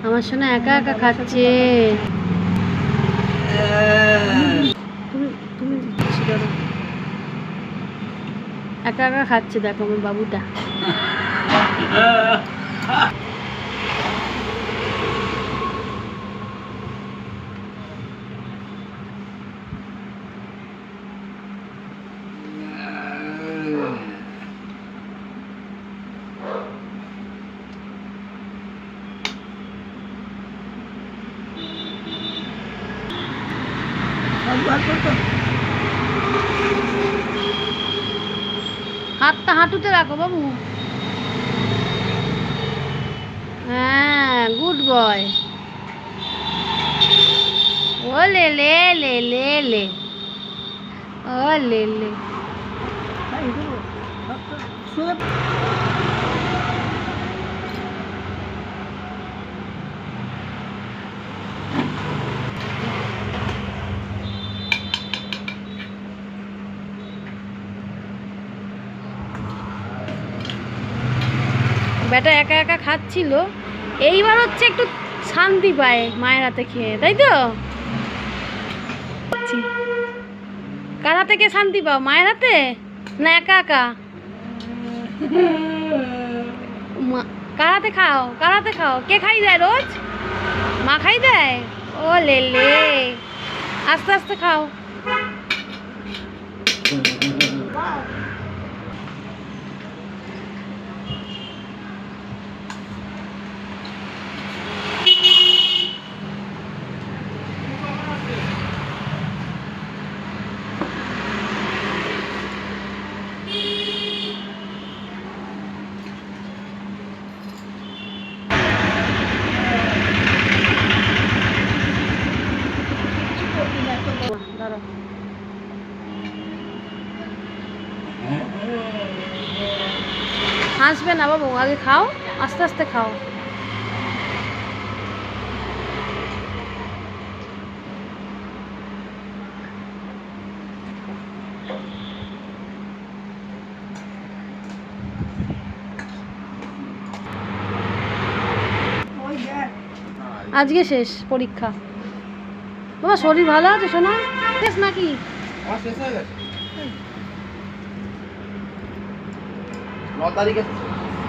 আমার সোনা একা একা খাচ্ছে। তুমি তুমি দিচ্ছি ধরো, একা একা খাচ্ছে। দেখো আমার বাবুটা। হাতটা হাঁটুতে রাখো বাবু। হ্যাঁ, গুড বয়। ও লে লে লে লে লে, ও লে লে। বেটা একা একা খাচ্ছিল, এইবার হচ্ছে একটু শান্তি পায় মায়ের হাতে খেয়ে, তাই তো? কার হাতে কে শান্তি পাও, মায়ের হাতে না একা একা? কার হাতে খাও, কার হাতে খাও? কে খাই দেয় রোজ? মা খাই দেয়? ও লে লে, আস্তে আস্তে খাও। হাসবে না বাবু, আগে খাও, আস্তে আস্তে খাও। আজকে শেষ পরীক্ষা। বাবা শরীর ভালো আছে শোনা? শেষ নাকি? শেষ হয়ে গেছে। 9 তারিখে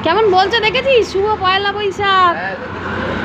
কেমন বলছে দেখেছিস? শুভ পয়লা বৈশাখ। হ্যাঁ দেখেছি।